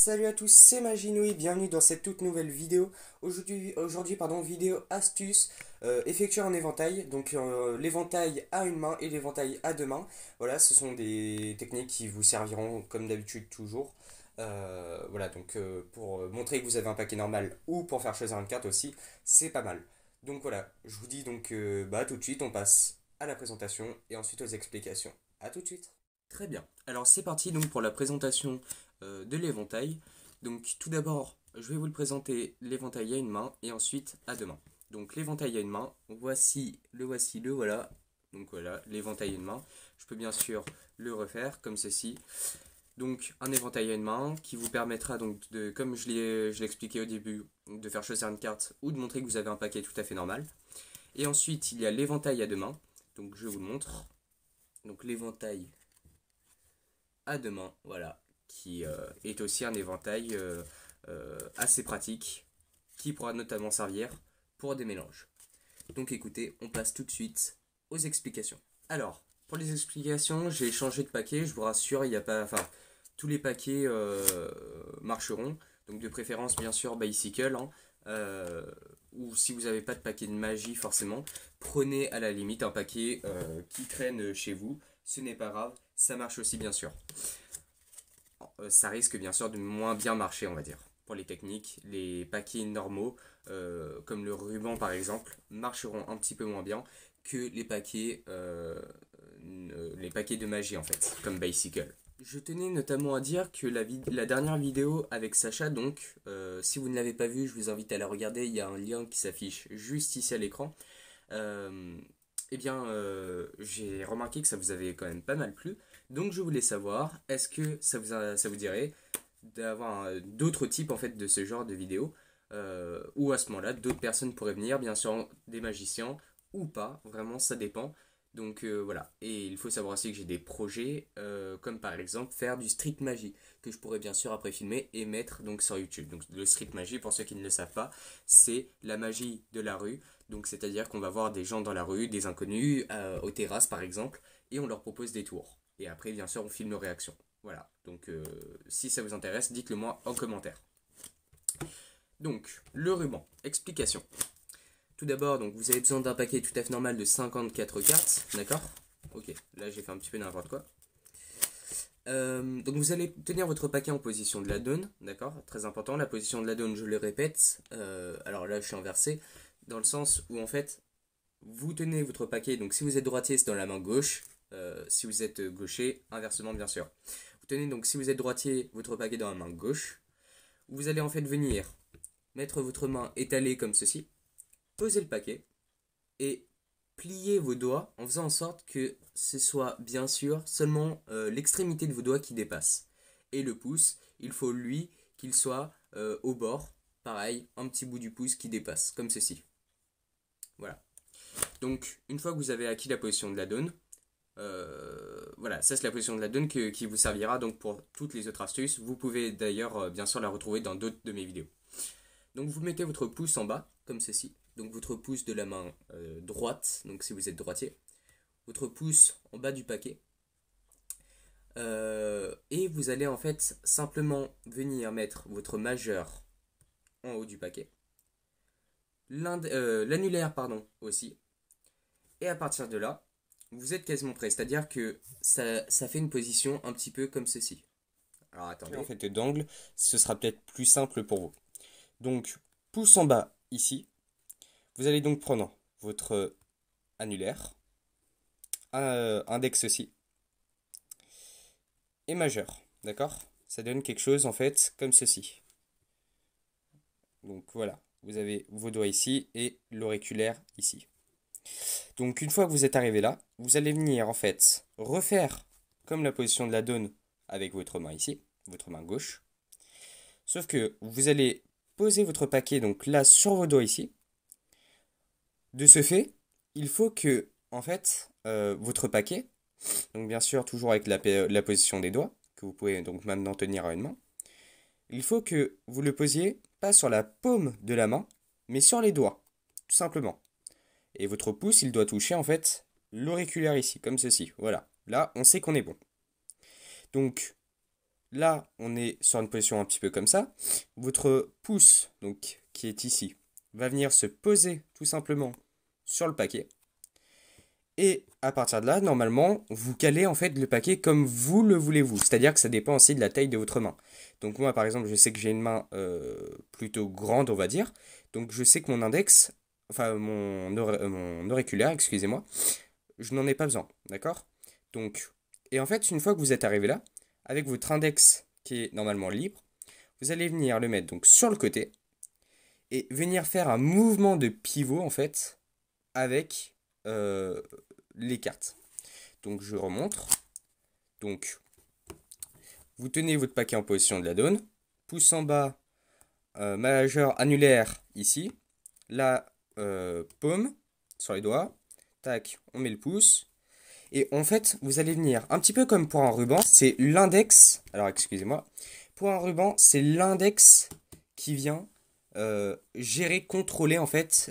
Salut à tous, c'est Magino et bienvenue dans cette toute nouvelle vidéo. Aujourd'hui, vidéo astuce, effectuer un éventail. Donc l'éventail à une main et l'éventail à deux mains. Voilà, ce sont des techniques qui vous serviront comme d'habitude toujours. Voilà, donc pour montrer que vous avez un paquet normal ou pour faire choisir une carte aussi, c'est pas mal. Donc voilà, je vous dis donc tout de suite, on passe à la présentation et ensuite aux explications. À tout de suite. Très bien. Alors c'est parti donc pour la présentation de l'éventail. Donc tout d'abord, je vais vous le présenter l'éventail à une main et ensuite à deux mains. Donc l'éventail à une main, voici, le voilà. Donc voilà, l'éventail à une main. Je peux bien sûr le refaire comme ceci. Donc un éventail à une main qui vous permettra donc de, comme je l'ai expliqué au début, de faire choisir une carte ou de montrer que vous avez un paquet tout à fait normal. Et ensuite il y a l'éventail à deux mains. Donc je vous le montre. Donc l'éventail à deux mains, voilà, qui est aussi un éventail assez pratique, qui pourra notamment servir pour des mélanges. Donc écoutez, on passe tout de suite aux explications. Alors, pour les explications, j'ai changé de paquet, je vous rassure, il n'y a pas, enfin, tous les paquets marcheront, donc de préférence bien sûr Bicycle, hein, ou si vous n'avez pas de paquet de magie forcément, prenez à la limite un paquet qui traîne chez vous, ce n'est pas grave, ça marche aussi bien sûr. Ça risque bien sûr de moins bien marcher, on va dire. Pour les techniques, les paquets normaux, comme le ruban par exemple, marcheront un petit peu moins bien que les paquets de magie en fait, comme Bicycle. Je tenais notamment à dire que la dernière vidéo avec Sacha, donc, si vous ne l'avez pas vue, je vous invite à la regarder, il y a un lien qui s'affiche juste ici à l'écran. J'ai remarqué que ça vous avait quand même pas mal plu. Donc je voulais savoir, est-ce que ça vous dirait d'avoir d'autres types en fait de ce genre de vidéos ou à ce moment-là, d'autres personnes pourraient venir, bien sûr des magiciens ou pas, vraiment ça dépend. Donc voilà, et il faut savoir aussi que j'ai des projets comme par exemple faire du street magie que je pourrais bien sûr après filmer et mettre donc sur YouTube. Donc le street magie, pour ceux qui ne le savent pas, c'est la magie de la rue. Donc c'est-à-dire qu'on va voir des gens dans la rue, des inconnus, aux terrasses par exemple, et on leur propose des tours. Et après bien sûr on filme nos réactions. Voilà, donc si ça vous intéresse, dites-le moi en commentaire. Donc, le ruban, explication. Tout d'abord, donc vous avez besoin d'un paquet tout à fait normal de 54 cartes, d'accord? Ok, là j'ai fait un petit peu n'importe quoi. Donc vous allez tenir votre paquet en position de la donne, d'accord? Très important, la position de la donne, je le répète. Alors là je suis inversé, dans le sens où en fait, vous tenez votre paquet, donc si vous êtes droitier, c'est dans la main gauche. Si vous êtes gaucher, inversement bien sûr. Vous tenez donc, si vous êtes droitier, votre paquet dans la main gauche. Vous allez en fait venir mettre votre main étalée comme ceci, poser le paquet et plier vos doigts en faisant en sorte que ce soit bien sûr seulement l'extrémité de vos doigts qui dépasse. Et le pouce, il faut lui qu'il soit au bord, pareil, un petit bout du pouce qui dépasse, comme ceci. Voilà. Donc, une fois que vous avez acquis la position de la donne, voilà, ça c'est la position de la donne qui vous servira donc pour toutes les autres astuces. Vous pouvez d'ailleurs bien sûr la retrouver dans d'autres de mes vidéos. Donc vous mettez votre pouce en bas, comme ceci. Donc votre pouce de la main droite, donc si vous êtes droitier. Votre pouce en bas du paquet. Et vous allez en fait simplement venir mettre votre majeur en haut du paquet. L'annulaire, pardon, aussi. Et à partir de là, vous êtes quasiment prêt. C'est-à-dire que ça fait une position un petit peu comme ceci. Alors attendez. En fait, d'angle, ce sera peut-être plus simple pour vous. Donc, pouce en bas, ici. Vous allez donc prendre votre annulaire, index aussi, et majeur. D'accord? Ça donne quelque chose, en fait, comme ceci. Donc voilà, vous avez vos doigts ici et l'auriculaire ici. Donc une fois que vous êtes arrivé là, vous allez venir en fait refaire comme la position de la donne avec votre main ici, votre main gauche. Sauf que vous allez poser votre paquet donc là sur vos doigts ici. De ce fait, il faut que en fait votre paquet, donc bien sûr toujours avec la position des doigts, que vous pouvez donc maintenant tenir à une main, il faut que vous le posiez pas sur la paume de la main, mais sur les doigts, tout simplement. Et votre pouce, il doit toucher en fait l'auriculaire ici, comme ceci. Voilà. Là, on sait qu'on est bon. Donc, là, on est sur une position un petit peu comme ça. Votre pouce, donc qui est ici, va venir se poser tout simplement sur le paquet. Et à partir de là, normalement, vous calez en fait le paquet comme vous le voulez-vous. C'est-à-dire que ça dépend aussi de la taille de votre main. Donc moi, par exemple, je sais que j'ai une main plutôt grande, on va dire. Donc je sais que mon index, enfin mon auriculaire, excusez-moi, je n'en ai pas besoin. D'accord? Donc, et en fait, une fois que vous êtes arrivé là, avec votre index qui est normalement libre, vous allez venir le mettre donc sur le côté et venir faire un mouvement de pivot en fait avec euh, les cartes. Donc je remontre. Donc vous tenez votre paquet en position de la donne. Pouce en bas, majeur annulaire ici. La paume sur les doigts. Tac, on met le pouce. Et en fait, vous allez venir un petit peu comme pour un ruban. C'est l'index. Alors excusez-moi. Pour un ruban, c'est l'index qui vient gérer, contrôler en fait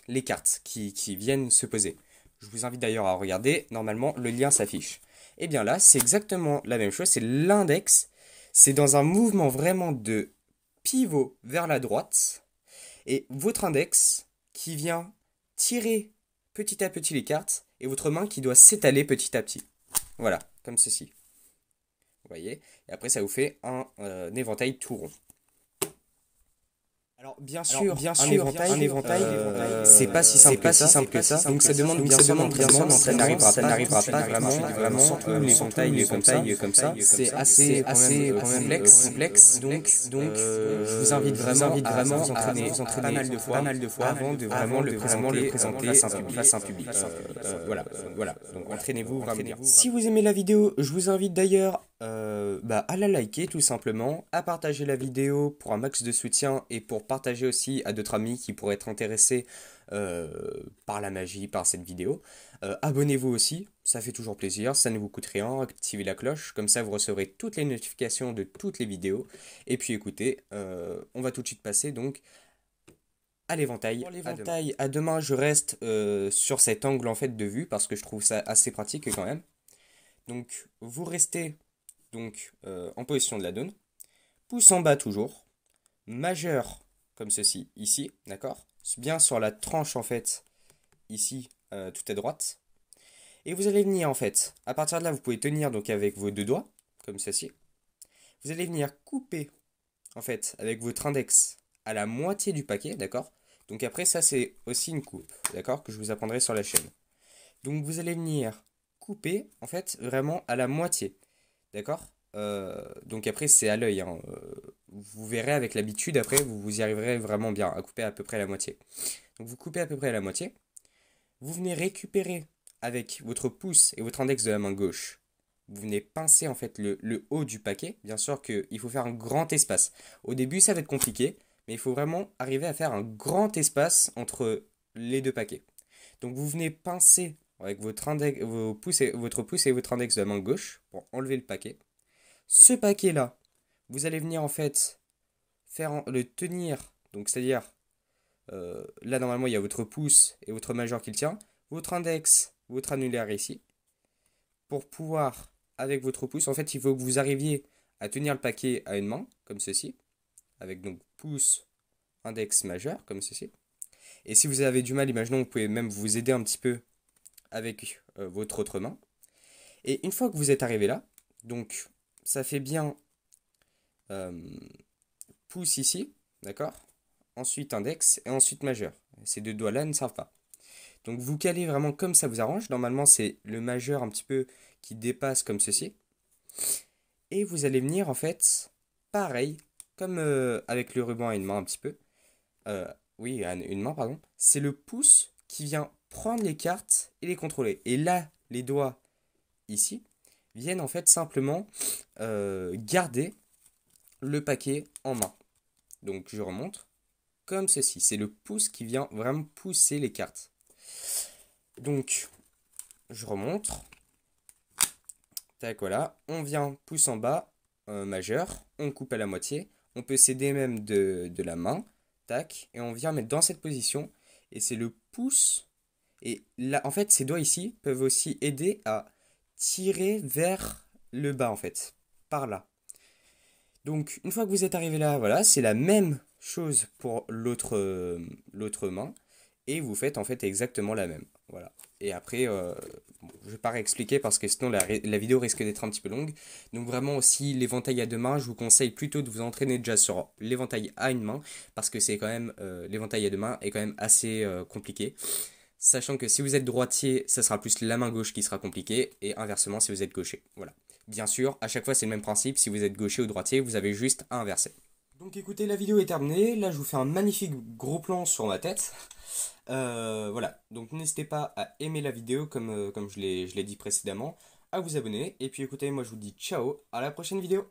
les cartes qui viennent se poser. Je vous invite d'ailleurs à regarder, normalement le lien s'affiche. Et bien là, c'est exactement la même chose, c'est l'index, c'est dans un mouvement vraiment de pivot vers la droite, et votre index qui vient tirer petit à petit les cartes, et votre main qui doit s'étaler petit à petit. Voilà, comme ceci. Vous voyez? Et après, ça vous fait un éventail tout rond. Alors bien sûr, un éventail, c'est pas si simple que ça. Donc ça demande bien sûr d'entraînement, ça n'arrivera pas vraiment l'éventail comme ça. C'est assez complexe. Donc je vous invite vraiment à vous entraîner pas mal de fois avant de vraiment le présenter face à un public. Voilà. Donc entraînez-vous vraiment bien. Si vous aimez la vidéo, je vous invite d'ailleurs à la liker tout simplement, à partager la vidéo pour un max de soutien et pour partager aussi à d'autres amis qui pourraient être intéressés par la magie, par cette vidéo. Abonnez-vous aussi, ça fait toujours plaisir, ça ne vous coûte rien, activez la cloche, comme ça vous recevrez toutes les notifications de toutes les vidéos. Et puis écoutez, on va tout de suite passer donc à l'éventail. Pour l'éventail, à demain, je reste sur cet angle en fait de vue parce que je trouve ça assez pratique quand même. Donc vous restez donc en position de la donne, pouce en bas toujours, majeur comme ceci ici, d'accord? Bien sur la tranche en fait ici tout à droite. Et vous allez venir en fait, à partir de là vous pouvez tenir donc avec vos deux doigts comme ceci. Vous allez venir couper en fait avec votre index à la moitié du paquet, d'accord? Donc après ça c'est aussi une coupe, d'accord? Que je vous apprendrai sur la chaîne. Donc vous allez venir couper en fait vraiment à la moitié. D'accord? Donc après, c'est à l'œil, hein. Vous verrez avec l'habitude, après, vous y arriverez vraiment bien à couper à peu près la moitié. Donc vous coupez à peu près la moitié. Vous venez récupérer avec votre pouce et votre index de la main gauche. Vous venez pincer en fait le haut du paquet. Bien sûr qu'il faut faire un grand espace. Au début, ça va être compliqué, mais il faut vraiment arriver à faire un grand espace entre les deux paquets. Donc vous venez pincer avec votre pouce et votre index de la main gauche pour enlever le paquet. Ce paquet-là, vous allez venir en fait le tenir, donc c'est-à-dire là normalement il y a votre pouce et votre majeur qui le tient, votre index, votre annulaire ici. Pour pouvoir, avec votre pouce, en fait il faut que vous arriviez à tenir le paquet à une main, comme ceci, avec donc pouce, index, majeur, comme ceci. Et si vous avez du mal, imaginons, vous pouvez même vous aider un petit peu avec votre autre main. Et une fois que vous êtes arrivé là, donc ça fait bien pouce ici, d'accord? Ensuite index et ensuite majeur. Ces deux doigts-là ne servent pas. Donc vous calez vraiment comme ça vous arrange. Normalement c'est le majeur un petit peu qui dépasse comme ceci. Et vous allez venir en fait, pareil, comme avec le ruban à une main un petit peu. Oui, à une main, pardon. C'est le pouce qui vient prendre les cartes et les contrôler. Et là, les doigts ici viennent en fait simplement garder le paquet en main. Donc je remonte comme ceci. C'est le pouce qui vient vraiment pousser les cartes. Donc je remonte. Tac, voilà. On vient pouce en bas, majeur. On coupe à la moitié. On peut s'aider même de la main. Tac. Et on vient mettre dans cette position. Et c'est le pouce. Et là, en fait, ces doigts ici peuvent aussi aider à tirer vers le bas, en fait. Par là. Donc, une fois que vous êtes arrivé là, voilà, c'est la même chose pour l'autre main. Et vous faites en fait exactement la même. Voilà. Et après, bon, je ne vais pas réexpliquer parce que sinon la vidéo risque d'être un petit peu longue. Donc vraiment aussi l'éventail à deux mains, je vous conseille plutôt de vous entraîner déjà sur l'éventail à une main parce que c'est quand même l'éventail à deux mains est quand même assez compliqué. Sachant que si vous êtes droitier, ça sera plus la main gauche qui sera compliquée, et inversement si vous êtes gaucher. Voilà. Bien sûr, à chaque fois c'est le même principe, si vous êtes gaucher ou droitier, vous avez juste à inverser. Donc écoutez, la vidéo est terminée, là je vous fais un magnifique gros plan sur ma tête. Voilà, donc n'hésitez pas à aimer la vidéo comme je l'ai dit précédemment, à vous abonner, et puis écoutez, moi je vous dis ciao, à la prochaine vidéo.